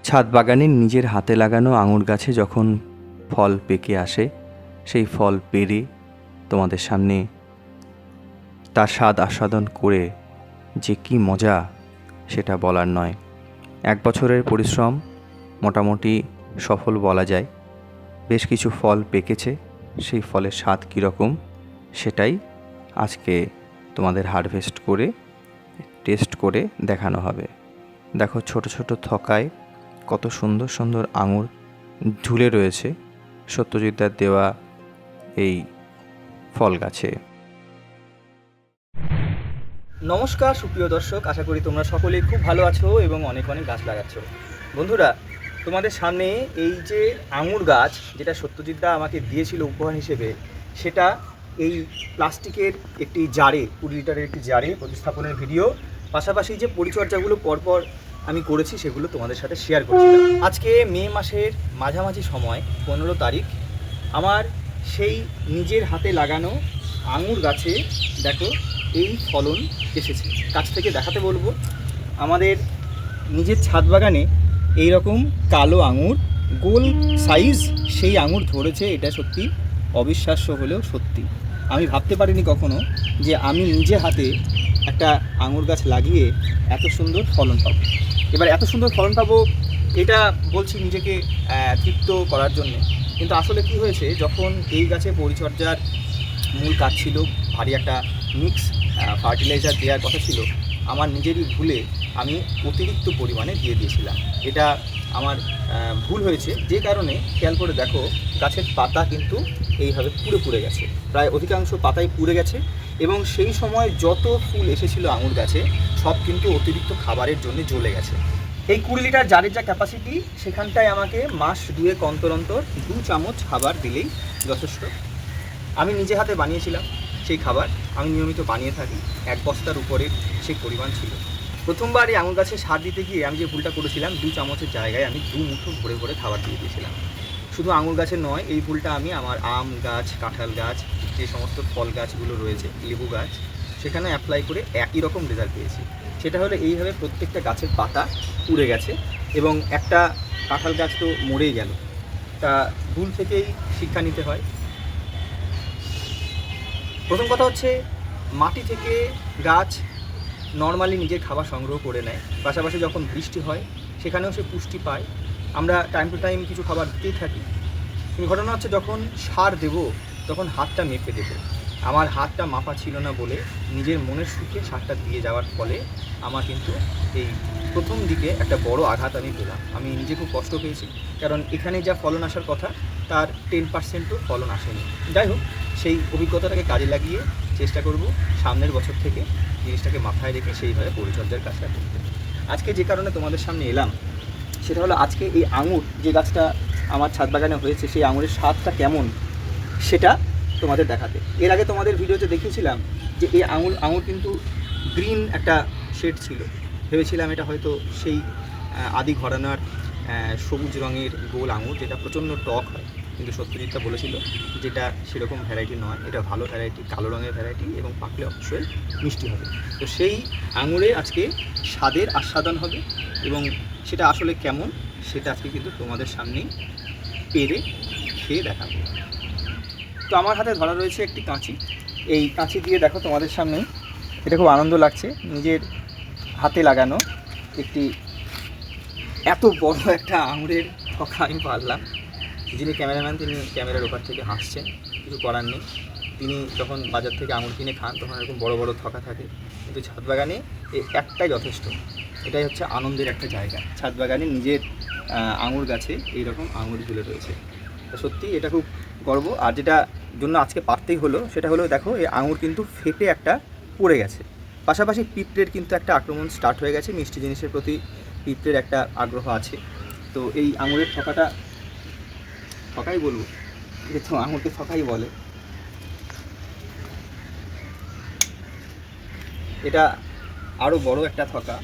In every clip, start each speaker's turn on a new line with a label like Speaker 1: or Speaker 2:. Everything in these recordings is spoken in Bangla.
Speaker 1: ছাদ বাগানের নিজের হাতে লাগানো আঙুর গাছে যখন ফল পেকে আসে, সেই ফল পেড়ে তোমাদের সামনে তার স্বাদ আস্বাদন করে যে কি মজা সেটা বলার নয়। 1 বছরের পরিশ্রম মোটামুটি সফল বলা যায়। বেশ কিছু ফল পেকেছে, সেই ফলের স্বাদ কীরকম সেটাই আজকে তোমাদের হারভেস্ট করে টেস্ট করে দেখানো হবে। দেখো ছোট ছোট থকায় কত সুন্দর সুন্দর আঙুর ঝুলে রয়েছে সত্যজিৎদার দেওয়া এই ফল গাছে।
Speaker 2: নমস্কার সুপ্রিয় দর্শক, আশা করি তোমরা সকলেই খুব ভালো আছো এবং অনেক অনেক গাছ লাগাচ্ছ। বন্ধুরা, তোমাদের সামনে এই যে আঙুর গাছ যেটা সত্যজিৎদা আমাকে দিয়েছিল উপহার হিসেবে, সেটা এই প্লাস্টিকের একটি জারে, 20 লিটারের একটি জারে প্রতিস্থাপনের ভিডিও, পাশাপাশি যে পরিচর্যাগুলো পরপর আমি করেছি সেগুলো তোমাদের সাথে শেয়ার করছিলাম। আজকে মে মাসের মাঝামাঝি সময় 15 তারিখ, আমার সেই নিজের হাতে লাগানো আঙুর গাছে দেখো এই ফলন এসেছে। কাছ থেকে দেখাতে বলবো। আমাদের নিজের ছাদ বাগানে এই রকম কালো আঙুর, গোল সাইজ সেই আঙুর ধরেছে। এটা সত্যি অবিশ্বাস্য হলেও সত্যি। আমি ভাবতে পারিনি কখনো যে আমি নিজে হাতে একটা আঙুর গাছ লাগিয়ে এত সুন্দর ফলন পাবো। এবার এত সুন্দর ফলন পাবো এটা বলছি নিজেকে তৃপ্ত করার জন্যে, কিন্তু আসলে কি হয়েছে, যখন এই গাছে পরিচর্যার মূল কাজ ছিল ভারী একটা মিক্স ফার্টিলাইজার দেওয়ার কথা ছিল, আমার নিজেরই ভুলে আমি অতিরিক্ত পরিমাণে দিয়ে দিয়েছিলাম। এটা আমার ভুল হয়েছে, যে কারণে খেয়াল করে দেখো গাছের পাতা কিন্তু এইভাবে পুড়ে পুড়ে গেছে, প্রায় অধিকাংশ পাতাই পুড়ে গেছে। এবং সেই সময় যত ফুল এসেছিলো আঙুর গাছে সব কিন্তু অতিরিক্ত খাবারের জন্য জ্বলে গেছে। এই 20 লিটার জারের যা ক্যাপাসিটি, সেখানটায় আমাকে মাস 2 অন্তর অন্তর 2 চামচ খাবার দিলেই যথেষ্ট। আমি নিজে হাতে বানিয়েছিলাম সেই খাবার, আমি নিয়মিত বানিয়ে থাকি। 1 বস্তার উপরে সেই পরিমাণ ছিল। প্রথমবার এই আঙুর গাছে সার দিতে গিয়ে আমি যে ভুলটা করেছিলাম, 2 চামচের জায়গায় আমি 2 মুঠো ভরে ভরে খাবার দিয়ে দিয়েছিলাম। শুধু আঙুর গাছে নয়, এই ভুলটা আমি আমার আম গাছ, কাঁঠাল গাছ, যে সমস্ত ফল গাছগুলো রয়েছে, লেবু গাছ, সেখানে অ্যাপ্লাই করে একই রকম রেজাল্ট পেয়েছি। সেটা হলো এইভাবে প্রত্যেকটা গাছের পাতা পুড়ে গেছে এবং একটা কাঁঠাল গাছ তো মরেই গেল। তা ভুল থেকেই শিক্ষা নিতে হয়। প্রথম কথা হচ্ছে, মাটি থেকে গাছ নর্মালি নিজের খাবার সংগ্রহ করে নেয়, পাশাপাশি যখন বৃষ্টি হয় সেখানেও সে পুষ্টি পায়। আমরা টাইম টু টাইম কিছু খাবার দিতেই থাকি। কিন্তু ঘটনা হচ্ছে, যখন সার দেব তখন হাতটা মেপে দেবো। আমার হাতটা মাপা ছিল না বলে নিজের মনের সুখে সারটা দিয়ে যাওয়ার ফলে আমার কিন্তু এই প্রথম দিকে একটা বড় আঘাত আমি পেলাম। আমি নিজে খুব কষ্ট পেয়েছি, কারণ এখানে যা ফলন আসার কথা তার 10%ও ফলন আসেনি। যাই হোক, সেই অভিজ্ঞতাটাকে কাজে লাগিয়ে চেষ্টা করব সামনের বছর থেকে জিনিসটাকে মাথায় রেখে সেইভাবে পরিচর্যার কাজটা করতে। আজকে যে কারণে তোমাদের সামনে এলাম সেটা হলো, আজকে এই আঙুর যে গাছটা আমার ছাদ বাগানে হয়েছে, সেই আঙুরের স্বাদটা কেমন সেটা তোমাদের দেখাতে। এর আগে তোমাদের ভিডিওতে দেখিয়েছিলাম যে এই আঙুর কিন্তু গ্রিন একটা শেড ছিল। ভেবেছিলাম এটা হয়তো সেই আদি ঘরানার সবুজ রঙের গোল আঙুর, যেটা প্রচণ্ড টক হয়। কিন্তু সত্যজিৎটা বলেছিল যেটা সেরকম ভ্যারাইটি নয়, এটা ভালো ভ্যারাইটি, কালো রঙের ভ্যারাইটি, এবং পাকলে অবশ্যই মিষ্টি হবে। তো সেই আঙুরে আজকে স্বাদের আস্বাদন হবে, এবং সেটা আসলে কেমন সেটা আজকে কিন্তু তোমাদের সামনেই পেরে খেয়ে দেখাবো। তো আমার হাতে ধরা রয়েছে একটি কাঁচি। এই কাঁচি দিয়ে দেখো তোমাদের সামনে, এটা খুব আনন্দ লাগছে, নিজের হাতে লাগানো একটি এত বড় একটা আঙুরের থোকা আমি পারলাম। যিনি ক্যামেরাম্যান তিনি ক্যামেরার ওপার থেকে হাসছেন, কিছু করার নেই। তিনি যখন বাজার থেকে আঙুর কিনে খান তখন এরকম বড় বড় থোকা থাকে, কিন্তু ছাদ বাগানে এই একটাই যথেষ্ট। এটাই হচ্ছে আনন্দের একটা জায়গা। ছাদ বাগানে নিজের আঙুর গাছে এইরকম আঙুর ঝুলে রয়েছে। তো সত্যি এটা খুব গর্ব। আর যেটা জন্য আজকে পারতেই হলো সেটা হলো, দেখো এই আঙুর কিন্তু ফেটে একটা পড়ে গেছে। পাশাপাশি পিঁপড়ের কিন্তু একটা আক্রমণ স্টার্ট হয়ে গেছে। মিষ্টি জিনিসের প্রতি পিঁপড়ের একটা আগ্রহ আছে। তো এই আঙুরের থকাই বলবো, যেহেতু আঙুরকে থকাই বলে, এটা আরও বড় একটা থকা।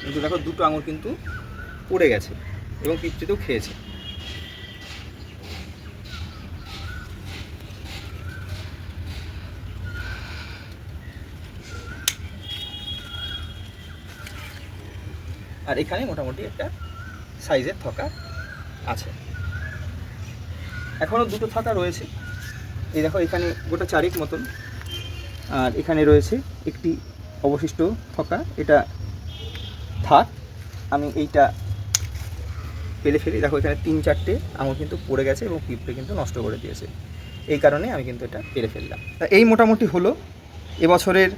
Speaker 2: কিন্তু দেখো দুটো আঙুর কিন্তু পড়ে গেছে এবং পিঁপড়েতেও খেয়েছে। আর এখানে মোটামুটি একটা সাইজের থোকা আছে। এখনও দুটো থোকা রয়েছে, এই দেখো এখানে গোটা চারেক মতন, আর এখানে রয়েছে একটি অবশিষ্ট থোকা, এটা থাক, আমি এইটা পেলে ফেলি। দেখো এখানে 3-4টে আঙুর কিন্তু পড়ে গেছে এবং পিঁপড়ে কিন্তু নষ্ট করে দিয়েছে, এই কারণে আমি কিন্তু এটা পেরে ফেললাম। তা এই মোটামুটি হলো এবছরের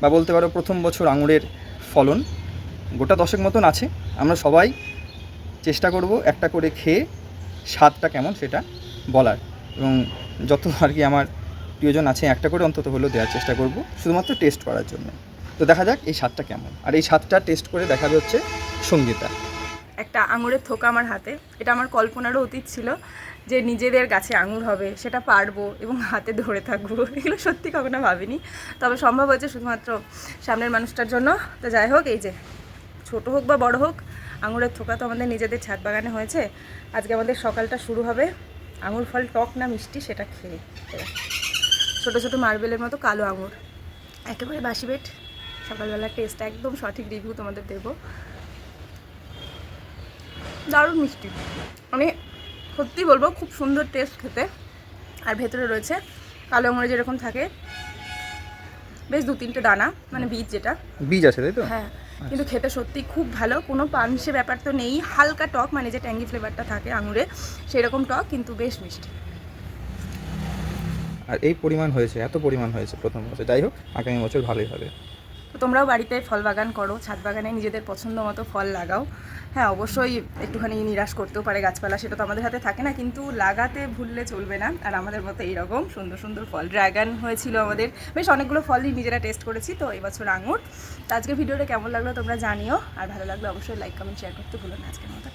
Speaker 2: বা বলতে পারো প্রথম বছর আঙুরের ফলন। গোটা 10 মতন আছে। আমরা সবাই চেষ্টা করব একটা করে খেয়ে স্বাদটা কেমন সেটা বলার, এবং যত আর কি আমার প্রিয়জন আছে একটা করে অন্তত হলেও দেওয়ার চেষ্টা করব, শুধুমাত্র টেস্ট করার জন্য। তো দেখা যাক এই স্বাদটা কেমন, আর এই স্বাদটা টেস্ট করে দেখাবে হচ্ছে সঙ্গীতা।
Speaker 3: একটা আঙুরের থোকা আমার হাতে, এটা আমার কল্পনারও অতীত ছিল যে নিজেদের গাছে আঙুর হবে, সেটা পারবো এবং হাতে ধরে থাকবো, এগুলো সত্যি কখনো ভাবিনি। তবে সম্ভব হয়েছে শুধুমাত্র সামনের মানুষটার জন্য। তো যাই হোক, এই যে ছোট হোক বা বড় হোক, আঙুরের থোকা তো আমাদের নিজেদের ছাদ বাগানে হয়েছে। আজকে আমাদের সকালটা শুরু হবে আঙুর ফল টক না মিষ্টি সেটা খেয়ে। ছোটো ছোটো মার্বেলের মতো কালো আঙুর, একেবারে বাসি বেট। সকালবেলার টেস্ট একদম সঠিক রিভিউ তোমাদের দেবো। দারুণ মিষ্টি, মানে সত্যি বলবো খুব সুন্দর টেস্ট খেতে। আর ভেতরে রয়েছে কালো আঙুরে যেরকম থাকে বেশ 2-3টে দানা, মানে বীজ, যেটা
Speaker 2: বীজ আছে তাই তো?
Speaker 3: হ্যাঁ, কিন্তু খেতে সত্যি খুব ভালো, কোনো পানসে ব্যাপার তো নেই, হালকা টক, মানে যে ট্যাঙ্গি ফ্লেভারটা থাকে আঙুরে সেরকম টক, কিন্তু বেশ মিষ্টি।
Speaker 2: আর এই পরিমাণ হয়েছে, এত পরিমাণ হয়েছে প্রথম বছর। যাই হোক, আগামী বছর ভালোই হবে।
Speaker 3: তো তোমরাও বাড়িতে ফল বাগান করো, ছাদ বাগানে নিজেদের পছন্দ মতো ফল লাগাও। হ্যাঁ, অবশ্যই একটুখানি নিরাশ করতেও পারে গাছপালা, সেটা তো আমাদের হাতে থাকে না, কিন্তু লাগাতে ভুললে চলবে না। আর আমাদের মতো এইরকম সুন্দর সুন্দর ফল, ড্রাগন হয়েছিল আমাদের, বেশ অনেকগুলো ফলই নিজেরা টেস্ট করেছি। তো এবছর আঙুর। তো আজকে ভিডিওটা কেমন লাগলো তোমরা জানিও, আর ভালো লাগলো অবশ্যই লাইক কমেন্ট শেয়ার করতে ভুলো না। আজকের মতো